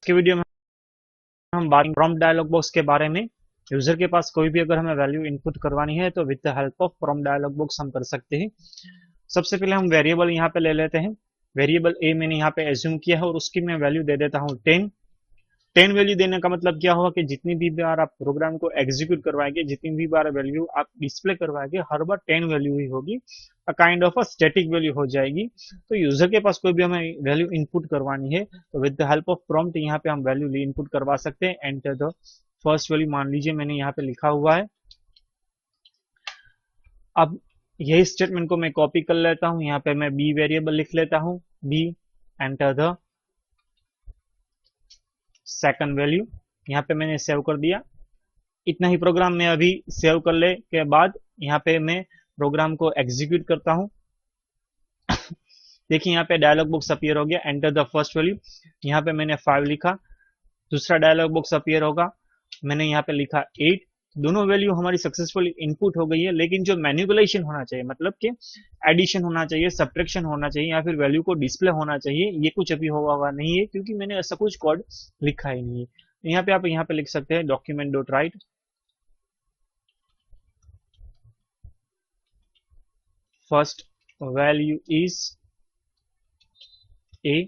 की वीडियो में हम बात प्रॉम्प्ट डायलॉग बॉक्स के बारे में। यूजर के पास कोई भी अगर हमें वैल्यू इनपुट करवानी है तो with the help of prompt dialog box हम कर सकते हैं। सबसे पहले हम वेरिएबल यहाँ पे ले लेते हैं। वेरिएबल ए मैंने यहाँ पे एज्यूम किया है और उसकी मैं वैल्यू दे देता हूँ 10। 10 वैल्यू देने का मतलब क्या होगा कि जितनी भी बार आप प्रोग्राम को एग्जीक्यूट करवाएंगे, जितनी भी बार वैल्यू आप डिस्प्ले करवाएंगे, हर बार 10 वैल्यू ही होगी। A kind of a static value हो जाएगी। तो यूजर के पास कोई भी हमें वैल्यू इनपुट करवानी है तो with the help of prompt यहाँ पे हम वैल्यू इनपुट करवा सकते हैं। एंटर द फर्स्ट वैल्यू मान लीजिए मैंने यहाँ पे लिखा हुआ है। अब यही स्टेटमेंट को मैं कॉपी कर लेता हूं, यहाँ पे मैं बी वेरिएबल लिख लेता हूं, B. Enter the second value, यहाँ पे मैंने सेव कर दिया। इतना ही प्रोग्राम में अभी सेव कर ले के बाद यहाँ पे मैं प्रोग्राम को एग्जीक्यूट करता हूं। देखिए यहाँ पे डायलॉग बॉक्स अपीयर हो गया। एंटर द फर्स्ट वैल्यू, यहाँ पे मैंने 5 लिखा। दूसरा डायलॉग बॉक्स अपीयर होगा, मैंने यहाँ पे लिखा 8। दोनों वैल्यू हमारी सक्सेसफुली इनपुट हो गई है, लेकिन जो मैनिपुलेशन होना चाहिए, मतलब कि एडिशन होना चाहिए, सब्ट्रैक्शन होना चाहिए या फिर वैल्यू को डिस्प्ले होना चाहिए, ये कुछ अभी हुआ नहीं है क्योंकि मैंने ऐसा कुछ कोड लिखा ही नहीं है। यहाँ पे आप यहाँ पे लिख सकते हैं document dot right first value is a.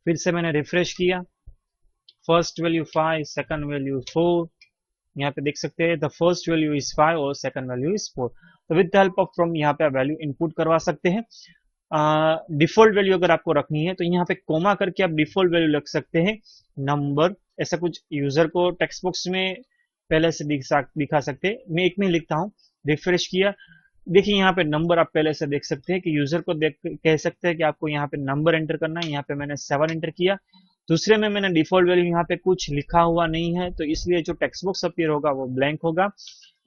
फिर से मैंने रिफ्रेश किया, फर्स्ट वैल्यू 5, सेकंड वैल्यू 4। यहाँ पे देख सकते हैं द फर्स्ट वैल्यू इज 5 और सेकंड वैल्यू इज 4। तो with the help of from यहाँ पे आप वैल्यू इनपुट करवा सकते हैं। डिफॉल्ट वैल्यू अगर आपको रखनी है तो यहाँ पे कोमा करके आप डिफॉल्ट वैल्यू रख सकते हैं, नंबर, ऐसा कुछ यूजर को टेक्स्ट बॉक्स में पहले से दिखा सकते हैं। मैं एक में लिखता हूँ, रिफ्रेश किया। देखिए यहाँ पे नंबर आप पहले से देख सकते हैं कि यूजर को देख कह सकते हैं कि आपको यहाँ पे नंबर एंटर करना है। यहाँ पे मैंने 7 एंटर किया। दूसरे में मैंने डिफॉल्ट वैल्यू यहाँ पे कुछ लिखा हुआ नहीं है तो इसलिए जो टेक्स्ट बॉक्स अपीयर होगा वो ब्लैंक होगा।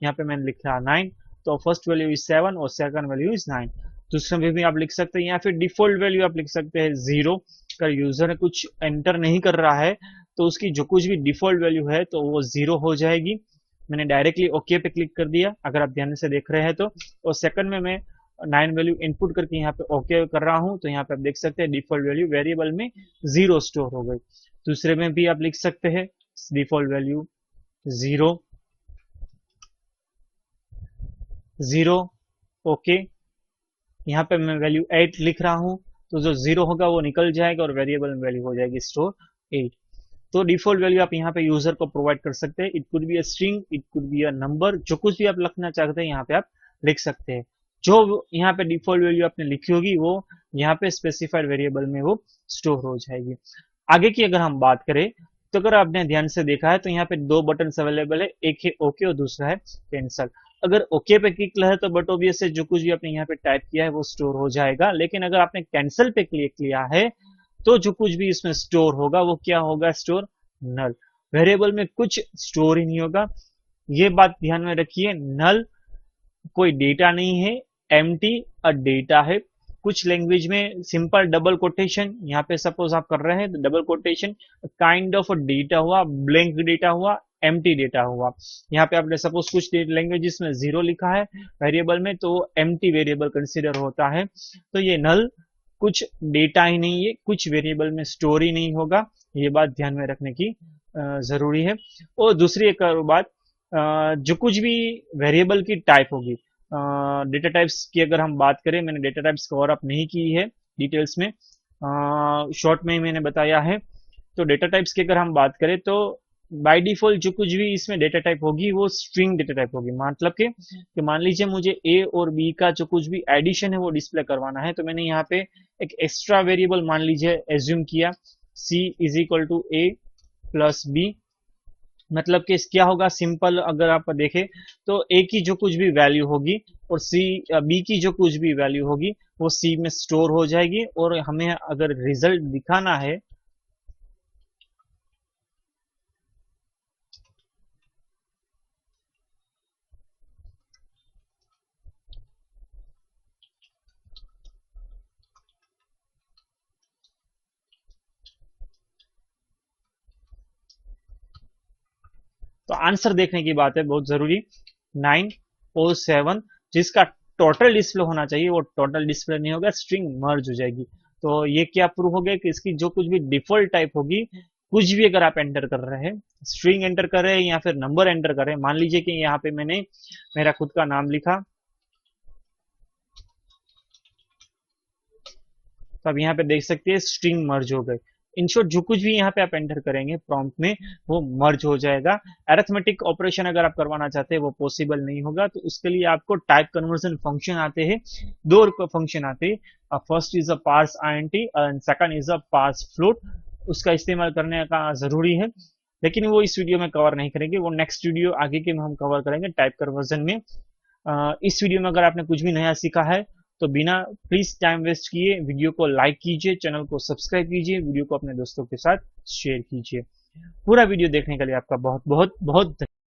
यहाँ पे मैंने लिखा 9, तो फर्स्ट वैल्यू इज 7 और सेकंड वैल्यू इज 9। दूसरे में भी आप लिख सकते हैं या फिर डिफॉल्ट वैल्यू आप लिख सकते हैं 0। अगर यूजर कुछ एंटर नहीं कर रहा है तो उसकी जो कुछ भी डिफॉल्ट वैल्यू है तो वो 0 हो जाएगी। मैंने डायरेक्टली ओके पे क्लिक कर दिया अगर आप ध्यान से देख रहे हैं तो। और सेकंड में मैं 9 वैल्यू इनपुट करके यहाँ पे ओके कर रहा हूँ तो यहाँ पे आप देख सकते हैं डिफॉल्ट वैल्यू वेरिएबल में 0 स्टोर हो गई। दूसरे में भी आप लिख सकते हैं डिफॉल्ट वैल्यू 0 0 ओके। यहाँ पे मैं वैल्यू 8 लिख रहा हूँ तो जो 0 होगा वो निकल जाएगा और वेरिएबल में वैल्यू हो जाएगी स्टोर 8। तो डिफॉल्ट वैल्यू आप यहाँ पे यूजर को प्रोवाइड कर सकते हैं। It could be a string, it could be a number, जो कुछ भी आप लिखना चाहते हैं यहाँ पे आप लिख सकते हैं। जो यहाँ पे डिफॉल्ट वैल्यू आपने लिखी होगी वो यहाँ पे स्पेसिफाइड वेरिएबल में वो स्टोर हो जाएगी। आगे की अगर हम बात करें तो अगर आपने ध्यान से देखा है तो यहाँ पे 2 बटन अवेलेबल है, एक है ओके और दूसरा है कैंसल। अगर ओके पे क्लिक है तो बट ऑब्वियस है जो कुछ भी आपने यहाँ पे टाइप किया है वो स्टोर हो जाएगा। लेकिन अगर आपने कैंसिल पे क्लिक किया है तो जो कुछ भी इसमें स्टोर होगा वो क्या होगा, स्टोर नल। वेरिएबल में कुछ स्टोर ही नहीं होगा, ये बात ध्यान में रखिए। नल कोई डेटा नहीं है, एम्प्टी अ डेटा है। कुछ लैंग्वेज में सिंपल डबल कोटेशन, यहाँ पे सपोज आप कर रहे हैं तो double quotation kind of data हुआ, ब्लैंक डेटा हुआ, एम्प्टी डेटा हुआ। यहाँ पे आपने सपोज कुछ लैंग्वेजेस में 0 लिखा है वेरिएबल में तो एम्प्टी वेरिएबल कंसीडर होता है। तो ये नल कुछ डेटा ही नहीं है, कुछ वेरिएबल में स्टोर ही नहीं होगा, ये बात ध्यान में रखने की जरूरी है। और दूसरी एक और बात, जो कुछ भी वेरिएबल की टाइप होगी, डेटा टाइप्स की अगर हम बात करें, मैंने डेटा टाइप्स कवर अप नहीं की है डिटेल्स में, शॉर्ट में ही मैंने बताया है। तो डेटा टाइप्स की अगर हम बात करें तो बाय डिफॉल्ट जो कुछ भी इसमें डेटा टाइप होगी वो स्ट्रिंग डेटा टाइप होगी। मतलब कि मान लीजिए मुझे ए और बी का जो कुछ भी एडिशन है वो डिस्प्ले करवाना है तो मैंने यहाँ पे एक एक्स्ट्रा वेरिएबल मान लीजिए एज्यूम किया, c is equal to a plus b. मतलब कि क्या होगा, सिंपल अगर आप देखें तो ए की जो कुछ भी वैल्यू होगी और सी बी की जो कुछ भी वैल्यू होगी वो सी में स्टोर हो जाएगी। और हमें अगर रिजल्ट दिखाना है तो आंसर देखने की बात है बहुत जरूरी, 907, जिसका टोटल डिस्प्ले होना चाहिए वो टोटल डिस्प्ले नहीं होगा, स्ट्रिंग मर्ज हो जाएगी। तो ये क्या प्रूव हो गया कि इसकी जो कुछ भी डिफॉल्ट टाइप होगी, कुछ भी अगर आप एंटर कर रहे हैं, स्ट्रिंग एंटर कर रहे हैं या फिर नंबर एंटर कर रहे हैं, मान लीजिए कि यहाँ पे मैंने मेरा खुद का नाम लिखा, तो अब यहाँ पे देख सकते हैं स्ट्रिंग मर्ज हो गए। इन शॉर्ट जो कुछ भी यहाँ पे आप एंटर करेंगे प्रॉम्प्ट में वो मर्ज हो जाएगा। अरिथमेटिक ऑपरेशन अगर आप करवाना चाहते हैं वो पॉसिबल नहीं होगा, तो उसके लिए आपको टाइप कन्वर्जन फंक्शन आते हैं, दो फंक्शन आते हैं। First is a parse int and second is a parse float, उसका इस्तेमाल करने का जरूरी है, लेकिन वो इस वीडियो में कवर नहीं करेंगे, वो नेक्स्ट वीडियो आगे के में हम कवर करेंगे टाइप कन्वर्जन में। इस वीडियो में अगर आपने कुछ भी नया सीखा है तो बिना प्लीज टाइम वेस्ट किए वीडियो को लाइक कीजिए, चैनल को सब्सक्राइब कीजिए, वीडियो को अपने दोस्तों के साथ शेयर कीजिए। पूरा वीडियो देखने के लिए आपका बहुत बहुत बहुत